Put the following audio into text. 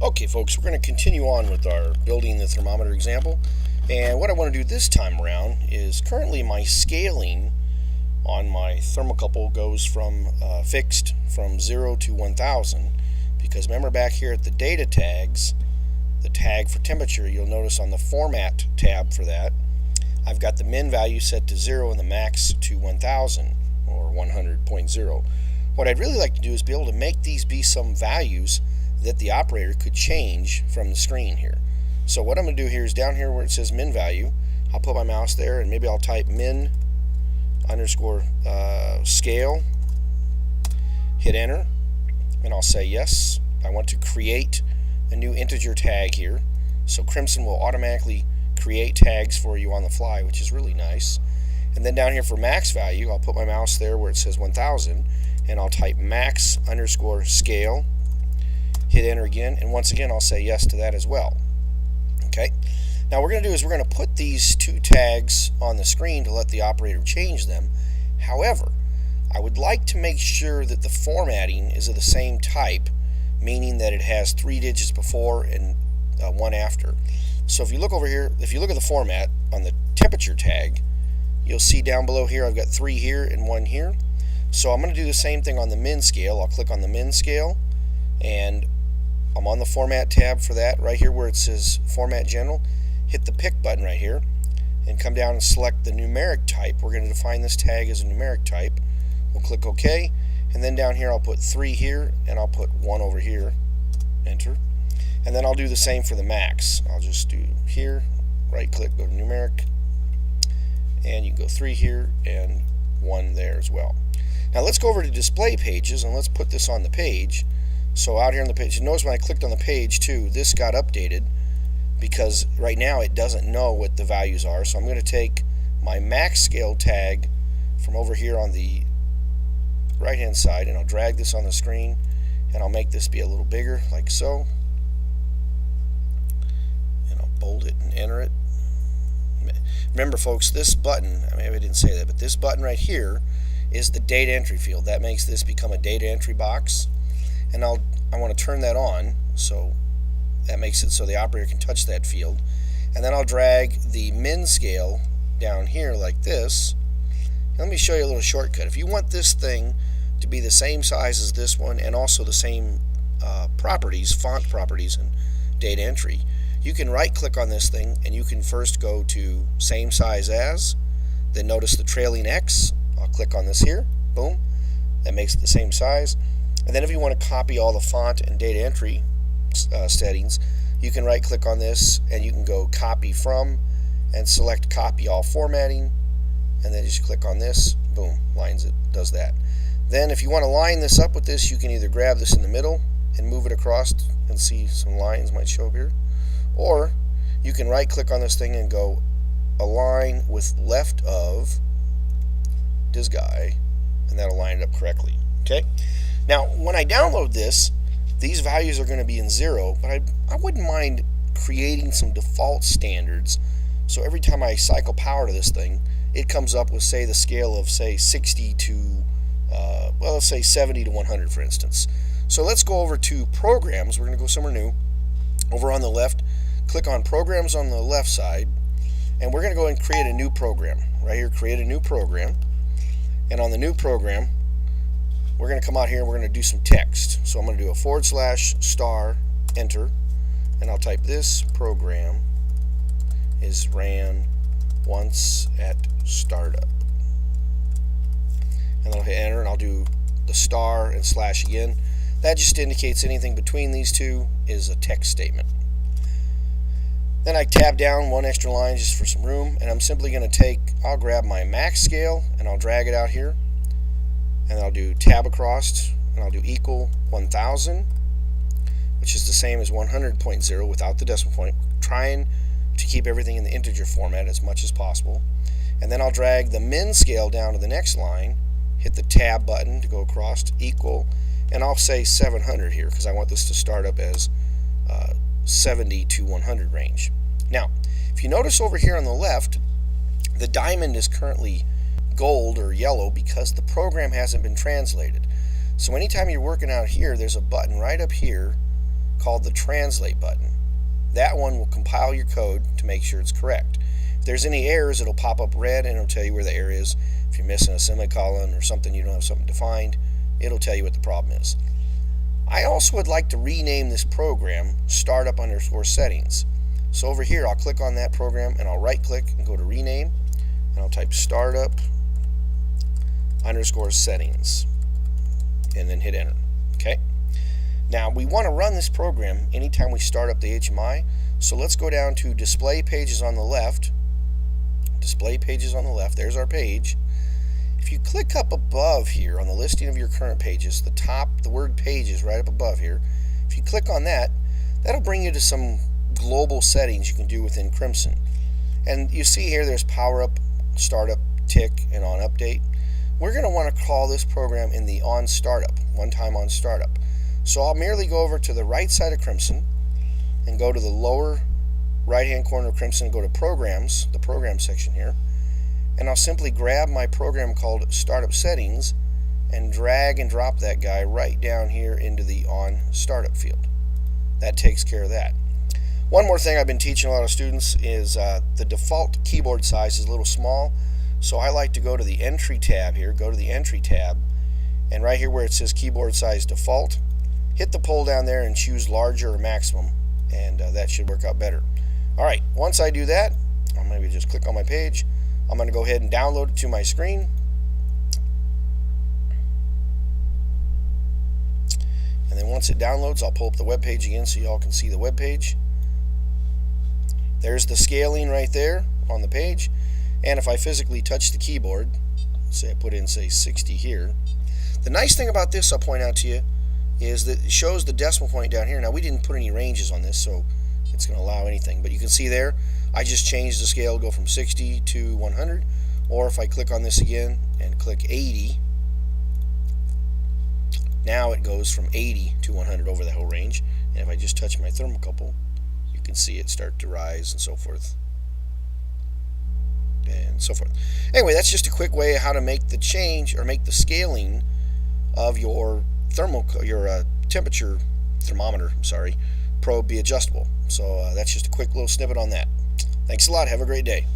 Okay folks, we're going to continue on with our building the thermometer example, and what I want to do this time around is currently my scaling on my thermocouple goes from fixed from 0 to 1000, because remember back here at the data tags, the tag for temperature, you'll notice on the format tab for that I've got the min value set to 0 and the max to 1000 or 100.0. What I'd really like to do is be able to make these be some values that the operator could change from the screen here. So what I'm going to do here is down here where it says min value, I'll put my mouse there and maybe I'll type min underscore scale, hit enter, and I'll say yes, I want to create a new integer tag here. So Crimson will automatically create tags for you on the fly, which is really nice. And then down here for max value, I'll put my mouse there where it says 1000 and I'll type max underscore scale, hit enter again, and once again I'll say yes to that as well. Okay, now what we're going to do is we're going to put these two tags on the screen to let the operator change them. However, I would like to make sure that the formatting is of the same type, meaning that it has 3 digits before and 1 after. So if you look over here, if you look at the format on the temperature tag, you'll see down below here I've got 3 here and 1 here. So I'm going to do the same thing on the min scale. I'll click on the min scale and I'm on the format tab for that right here where it says format general. Hit the pick button right here and come down and select the numeric type. We're going to define this tag as a numeric type. We'll click OK, and then down here I'll put 3 here and I'll put 1 over here, enter, and then I'll do the same for the max. I'll just do here, right click, go to numeric, and you can go 3 here and 1 there as well. Now let's go over to display pages and let's put this on the page. So out here on the page, notice when I clicked on the page too, this got updated because right now it doesn't know what the values are. So I'm going to take my max scale tag from over here on the right hand side and I'll drag this on the screen and I'll make this be a little bigger like so. And I'll bold it and enter it. Remember folks, this button, maybe I didn't say that, but this button right here is the data entry field. That makes this become a data entry box. And I want to turn that on, so that makes it so the operator can touch that field. And then I'll drag the min scale down here like this. Let me show you a little shortcut. If you want this thing to be the same size as this one and also the same properties, font properties and data entry, you can right click on this thing and you can first go to same size as, then notice the trailing X. I'll click on this here, boom, that makes it the same size. And then if you want to copy all the font and data entry settings, you can right click on this and you can go copy from and select copy all formatting, and then just click on this, boom, lines it, does that. Then if you want to line this up with this, you can either grab this in the middle and move it across and see some lines might show up here, or you can right click on this thing and go align with left of this guy, and that'll line it up correctly. Okay. Now, when I download this, these values are going to be in 0, but I wouldn't mind creating some default standards. So every time I cycle power to this thing, it comes up with, say, the scale of, say, 60 to, well, let's say 70 to 100, for instance. So let's go over to Programs. We're going to go somewhere new. Over on the left, click on Programs on the left side, and we're going to go and create a new program. Right here, create a new program. And on the new program, we're going to come out here and we're going to do some text. So I'm going to do a / enter, and I'll type this program is ran once at startup. And then I'll hit enter and I'll do the star and / again. That just indicates anything between these two is a text statement. Then I tab down 1 extra line just for some room, and I'm simply going to I'll grab my max scale and I'll drag it out here. And I'll do tab across and I'll do equal 1000, which is the same as 100.0 without the decimal point, trying to keep everything in the integer format as much as possible. And then I'll drag the min scale down to the next line, hit the tab button to go across, equal, and I'll say 700 here because I want this to start up as 70 to 100 range. Now, if you notice over here on the left, the diamond is currently gold or yellow because the program hasn't been translated. So anytime you're working out here, there's a button right up here called the translate button. That one will compile your code to make sure it's correct. If there's any errors, it'll pop up red and it'll tell you where the error is. If you're missing a semicolon or something, you don't have something defined, it'll tell you what the problem is. I also would like to rename this program startup_settings. So over here, I'll click on that program and I'll right click and go to rename, and I'll type startup_settings and then hit enter. Okay. Now we want to run this program anytime we start up the HMI. So let's go down to display pages on the left. Display pages on the left. There's our page. If you click up above here on the listing of your current pages, the top, the word pages right up above here, if you click on that, that'll bring you to some global settings you can do within Crimson. And you see here there's power up, startup, tick, and on update. We're going to want to call this program in the on startup, one time on startup. So I'll merely go over to the right side of Crimson and go to the lower right hand corner of Crimson and go to programs, the program section here, and I'll simply grab my program called startup settings and drag and drop that guy right down here into the on startup field. That takes care of that. One more thing I've been teaching a lot of students is the default keyboard size is a little small, so I like to go to the entry tab here, go to the entry tab, and right here where it says keyboard size default, hit the pull down there and choose larger or maximum, and that should work out better. Alright, once I do that, I'll maybe just click on my page. I'm going to go ahead and download it to my screen. And then once it downloads, I'll pull up the web page again so y'all can see the web page. There's the scaling right there on the page. And if I physically touch the keyboard, say I put in, say, 60 here, the nice thing about this, I'll point out to you, is that it shows the decimal point down here. Now, we didn't put any ranges on this, so it's going to allow anything. But you can see there, I just changed the scale, go from 60 to 100. Or if I click on this again and click 80, now it goes from 80 to 100 over the whole range. And if I just touch my thermocouple, you can see it start to rise and so forth. And so forth. Anyway, that's just a quick way of how to make the change or make the scaling of your temperature thermometer, probe be adjustable. So that's just a quick little snippet on that. Thanks a lot. Have a great day.